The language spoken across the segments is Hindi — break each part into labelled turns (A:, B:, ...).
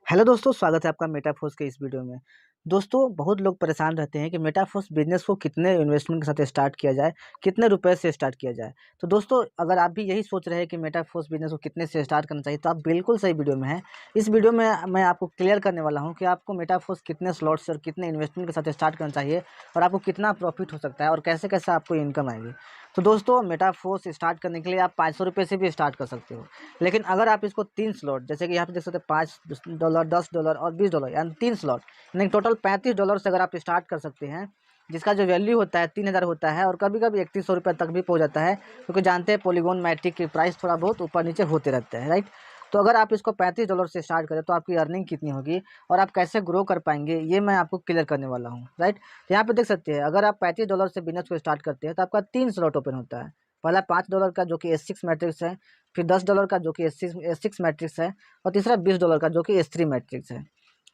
A: हेलो दोस्तों, स्वागत है आपका मेटाफोर्स के इस वीडियो में। दोस्तों, बहुत लोग परेशान रहते हैं कि मेटाफोर्स बिजनेस को कितने इन्वेस्टमेंट के साथ स्टार्ट किया जाए, कितने रुपए से स्टार्ट किया जाए। तो दोस्तों, अगर आप भी यही सोच रहे हैं कि मेटाफोर्स बिजनेस को कितने से स्टार्ट करना चाहिए, तो आप बिल्कुल सही वीडियो में हैं। इस वीडियो में मैं आपको क्लियर करने वाला हूँ कि आपको मेटाफोर्स कितने स्लॉट से और कितने इन्वेस्टमेंट के साथ स्टार्ट करना चाहिए और आपको कितना प्रॉफिट हो सकता है और कैसे कैसे आपको इनकम आएगी। तो दोस्तों, मेटाफोर्स स्टार्ट करने के लिए आप 500 रुपये से भी स्टार्ट कर सकते हो। लेकिन अगर आप इसको 3 स्लॉट, जैसे कि यहाँ पे देख सकते हैं, $5, $10 और $20, यानी 3 स्लॉट, यानी टोटल $35 से अगर आप स्टार्ट कर सकते हैं, जिसका जो वैल्यू होता है 3000 होता है और कभी कभी 3100 रुपये तक भी पहुँच जाता है, क्योंकि जानते हैं पॉलीगॉन मैट्रिक की प्राइस थोड़ा बहुत ऊपर नीचे होते रहते हैं, राइट। तो अगर आप इसको $35 से स्टार्ट करें तो आपकी अर्निंग कितनी होगी और आप कैसे ग्रो कर पाएंगे, ये मैं आपको क्लियर करने वाला हूँ, राइट। तो यहाँ पे देख सकते हैं, अगर आप $35 से बिजनेस को स्टार्ट करते हैं तो आपका 3 स्लॉट ओपन होता है। पहला $5 का जो कि S6 मैट्रिक्स है, फिर $10 का जो कि S6 मैट्रिक्स है, और तीसरा $20 का जो कि S3 मैट्रिक्स है।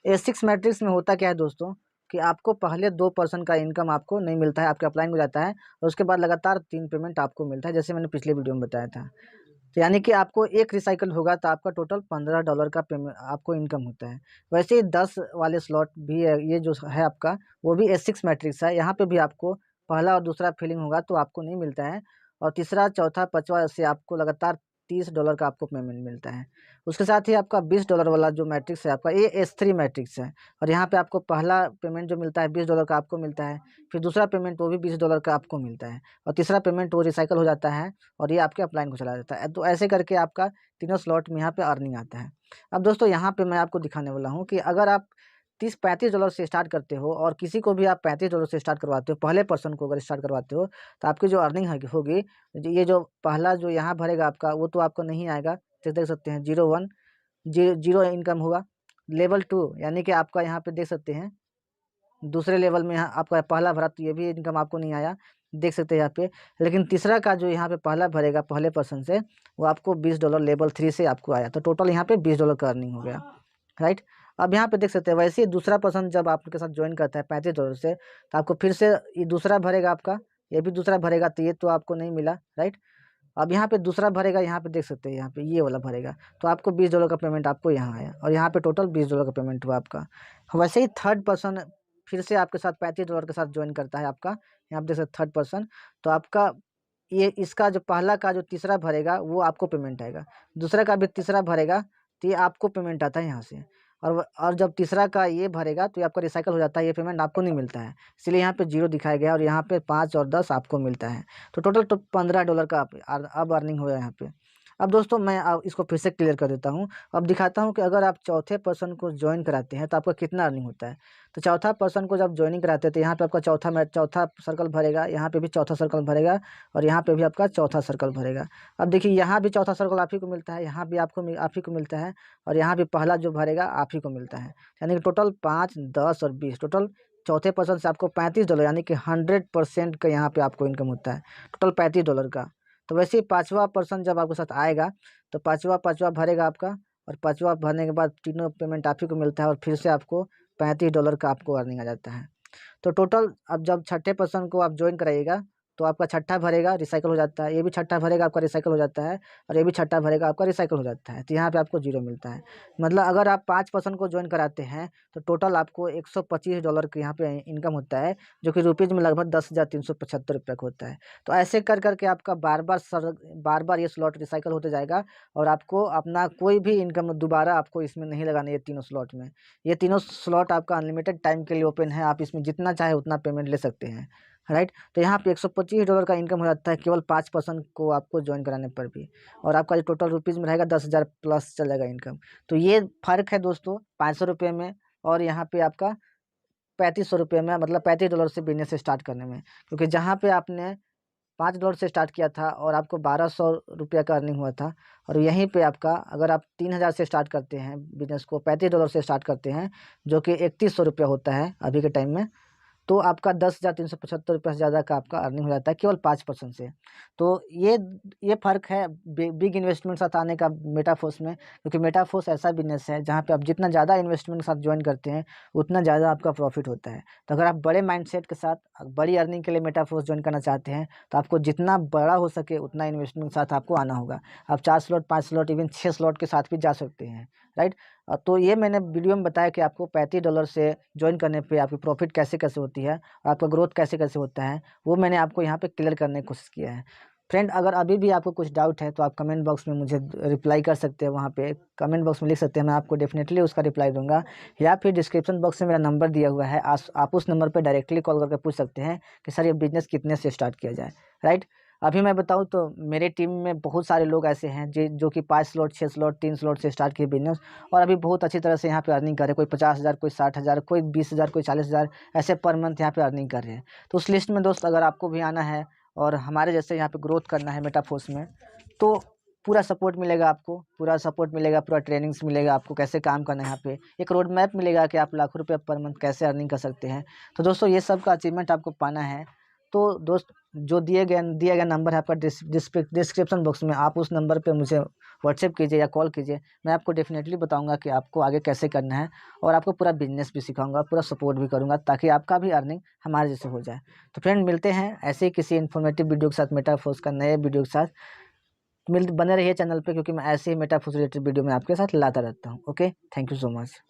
A: S6 मैट्रिक्स में होता क्या है दोस्तों, कि आपको पहले 2% का इनकम आपको नहीं मिलता है, आपके अपलाइन हो जाता है और उसके बाद लगातार 3 पेमेंट आपको मिलता है, जैसे मैंने पिछले वीडियो में बताया था। तो यानी कि आपको एक रिसाइकल होगा तो आपका टोटल $15 का पेमेंट आपको इनकम होता है। वैसे ही 10 वाले स्लॉट भी है, ये जो है आपका, वो भी S6 मैट्रिक्स है। यहाँ पे भी आपको पहला और दूसरा फिलिंग होगा तो आपको नहीं मिलता है, और तीसरा चौथा पाँचवा से आपको लगातार $30 का आपको पेमेंट मिलता है। उसके साथ ही आपका $20 वाला जो मैट्रिक्स है आपका, ये S3 मैट्रिक्स है, और यहाँ पे आपको पहला पेमेंट जो मिलता है $20 का आपको मिलता है, फिर दूसरा पेमेंट वो भी $20 का आपको मिलता है, और तीसरा पेमेंट वो रिसाइकल हो जाता है और ये आपके अपलाइन को चला जाता है। तो ऐसे करके आपका तीनों स्लॉट में यहाँ पे अर्निंग आता है। अब दोस्तों, यहाँ पे मैं आपको दिखाने वाला हूँ कि अगर आप 30-35 डॉलर से स्टार्ट करते हो और किसी को भी आप $35 से स्टार्ट करवाते हो, पहले पर्सन को अगर स्टार्ट करवाते हो, तो आपकी जो अर्निंग होगी, ये जो पहला जो यहाँ भरेगा आपका, वो तो आपको नहीं आएगा। देख सकते हैं 01 जीरो इनकम होगा। लेवल 2 यानी कि आपका यहाँ पे देख सकते हैं, दूसरे लेवल में यहाँ आपका पहला भरा तो ये भी इनकम आपको नहीं आया, देख सकते हैं यहाँ पे। लेकिन तीसरा का जो यहाँ पे पहला भरेगा पहले पर्सन से, वो आपको $20 लेवल 3 से आपको आया, तो टोटल यहाँ पे $20 का अर्निंग हो गया, राइट। अब यहाँ पे देख सकते हैं, वैसे ही दूसरा पर्सन जब आपके साथ ज्वाइन करता है $35 से, तो आपको फिर से ये दूसरा भरेगा आपका, ये भी दूसरा भरेगा, तो ये तो आपको नहीं मिला, राइट। अब यहाँ पे दूसरा भरेगा, यहाँ पे देख सकते हैं, यहाँ पे ये वाला भरेगा, तो आपको $20 का पेमेंट आपको यहाँ आया, और यहाँ पे टोटल $20 का पेमेंट हुआ आपका। वैसे ही थर्ड पर्सन फिर से आपके साथ $35 के साथ ज्वाइन करता है आपका, यहाँ पे देख सकते थर्ड पर्सन, तो आपका ये इसका जो पहला का जो तीसरा भरेगा वो आपको पेमेंट आएगा, दूसरा का भी तीसरा भरेगा तो ये आपको पेमेंट आता है यहाँ से, और जब तीसरा का ये भरेगा तो ये आपका रिसाइकल हो जाता है, ये पेमेंट आपको नहीं मिलता है, इसलिए यहाँ पे 0 दिखाया गया और यहाँ पे 5 और 10 आपको मिलता है। तो टोटल तो $15 का अब अर्निंग हो गया यहाँ पे। अब दोस्तों, मैं अब इसको फिर से क्लियर कर देता हूँ। अब दिखाता हूँ कि अगर आप चौथे पर्सन को ज्वाइन कराते हैं तो आपका कितना अर्निंग होता है। तो चौथा पर्सन को जब ज्वाइनिंग कराते हैं तो यहाँ पे आपका चौथा सर्कल भरेगा, यहाँ पे भी चौथा सर्कल भरेगा, और यहाँ पे भी आपका चौथा सर्कल भरेगा। अब देखिए, यहाँ भी चौथा सर्कल आप ही को मिलता है, यहाँ भी आप ही को मिलता है, और यहाँ भी पहला जो भरेगा आप ही को मिलता है। यानी कि टोटल 5, 10 और 20, टोटल चौथे पर्सन से आपको $35, यानी कि 100% का यहाँ पे आपको इनकम होता है, टोटल $35 का। तो वैसे ही पाँचवा पर्सन जब आपके साथ आएगा तो पाँचवा भरेगा आपका, और पाँचवा भरने के बाद तीनों पेमेंट आप ही को मिलता है, और फिर से आपको $35 का आपको अर्निंग आ जाता है। तो टोटल अब जब छठे पर्सन को आप ज्वाइन कराइएगा तो आपका छठा भरेगा, रिसाइकल हो जाता है, ये भी छठा भरेगा, आपका रिसाइकल हो जाता है, और ये भी छठा भरेगा, आपका रिसाइकल हो जाता है, तो यहाँ पे आपको 0 मिलता है। मतलब अगर आप 5 पर्सन को ज्वाइन कराते हैं तो टोटल आपको $125 की यहाँ पे इनकम होता है, जो कि रुपीज़ में लगभग 10,375 रुपये का होता है। तो ऐसे कर करके आपका बार बार ये स्लॉट रिसाइकल होते जाएगा, और आपको अपना कोई भी इनकम दोबारा आपको इसमें नहीं लगाना है। ये तीनों स्लॉट में, ये तीनों स्लॉट आपका अनलिमिटेड टाइम के लिए ओपन है, आप इसमें जितना चाहे उतना पेमेंट ले सकते हैं, राइट। तो यहाँ पे $125 का इनकम हो जाता है केवल 5 पर्सन को आपको ज्वाइन कराने पर भी, और आपका जो टोटल रुपीज़ में रहेगा 10,000 प्लस चलेगा इनकम। तो ये फ़र्क है दोस्तों, $500 में और यहाँ पे आपका $3500 में, मतलब $35 से बिजनेस स्टार्ट करने में। क्योंकि जहाँ पे आपने $5 से स्टार्ट किया था और आपको ₹1200 का अर्निंग हुआ था, और यहीं पे आपका अगर आप 3000 से स्टार्ट करते हैं बिजनेस को, $35 से स्टार्ट करते हैं, जो कि ₹3100 होता है अभी के टाइम में, तो आपका 10,375 से ज़्यादा का आपका अर्निंग हो जाता है केवल 5% से। तो ये फ़र्क है बिग इन्वेस्टमेंट साथ आने का मेटाफोर्स में, क्योंकि मेटाफोर्स ऐसा बिजनेस है जहाँ पे आप जितना ज़्यादा इन्वेस्टमेंट के साथ ज्वाइन करते हैं उतना ज़्यादा आपका प्रॉफिट होता है। तो अगर आप बड़े माइंडसेट के साथ बड़ी अर्निंग के लिए मेटाफोर्स ज्वाइन करना चाहते हैं तो आपको जितना बड़ा हो सके उतना इन्वेस्टमेंट के साथ आपको आना होगा। आप 4 स्लॉट, 5 स्लॉट, इवन 6 स्लॉट के साथ भी जा सकते हैं, राइट। तो ये मैंने वीडियो में बताया कि आपको $35 से ज्वाइन करने पे आपकी प्रॉफिट कैसे कैसे होती है और आपका ग्रोथ कैसे कैसे होता है, वो मैंने आपको यहाँ पे क्लियर करने की कोशिश किया है। फ्रेंड, अगर अभी भी आपको कुछ डाउट है तो आप कमेंट बॉक्स में मुझे रिप्लाई कर सकते हैं, वहाँ पे कमेंट बॉक्स में लिख सकते हैं, मैं आपको डेफिनेटली उसका रिप्लाई दूंगा। या फिर डिस्क्रिप्शन बॉक्स में मेरा नंबर दिया हुआ है, आप उस नंबर पर डायरेक्टली कॉल करके पूछ सकते हैं कि सर ये बिज़नेस कितने से स्टार्ट किया जाए, राइट। अभी मैं बताऊं तो मेरे टीम में बहुत सारे लोग ऐसे हैं जो कि 5 स्लॉट, 6 स्लॉट, 3 स्लॉट से स्टार्ट किए बिजनेस और अभी बहुत अच्छी तरह से यहाँ पे अर्निंग कर रहे हैं। कोई 50,000, कोई 60,000, कोई 20,000, कोई 40,000 ऐसे पर मंथ यहाँ पे अर्निंग कर रहे हैं। तो उस लिस्ट में दोस्त अगर आपको भी आना है और हमारे जैसे यहाँ पे ग्रोथ करना है मेटाफोर्स में, तो पूरा सपोर्ट मिलेगा आपको, पूरा सपोर्ट मिलेगा, पूरा ट्रेनिंग्स मिलेगा आपको कैसे काम करना है। यहाँ पे एक रोड मैप मिलेगा कि आप लाखों रुपये पर मंथ कैसे अर्निंग कर सकते हैं। तो दोस्तों ये सब का अचीवमेंट आपको पाना है तो दोस्त जो दिया गया नंबर है आपका डिस्क्रिप्शन बॉक्स में, आप उस नंबर पे मुझे व्हाट्सएप कीजिए या कॉल कीजिए। मैं आपको डेफिनेटली बताऊंगा कि आपको आगे कैसे करना है और आपको पूरा बिजनेस भी सिखाऊंगा, पूरा सपोर्ट भी करूंगा ताकि आपका भी अर्निंग हमारे जैसे हो जाए। तो फ्रेंड, मिलते हैं ऐसे ही किसी इन्फॉर्मेटिव वीडियो के साथ, मेटाफोर्स का नए वीडियो के साथ। बने रहिए चैनल पे क्योंकि मैं ऐसे ही मेटाफोर्स रिलेटेड वीडियो में आपके साथ लाता रहता हूँ। Okay, thank you so much.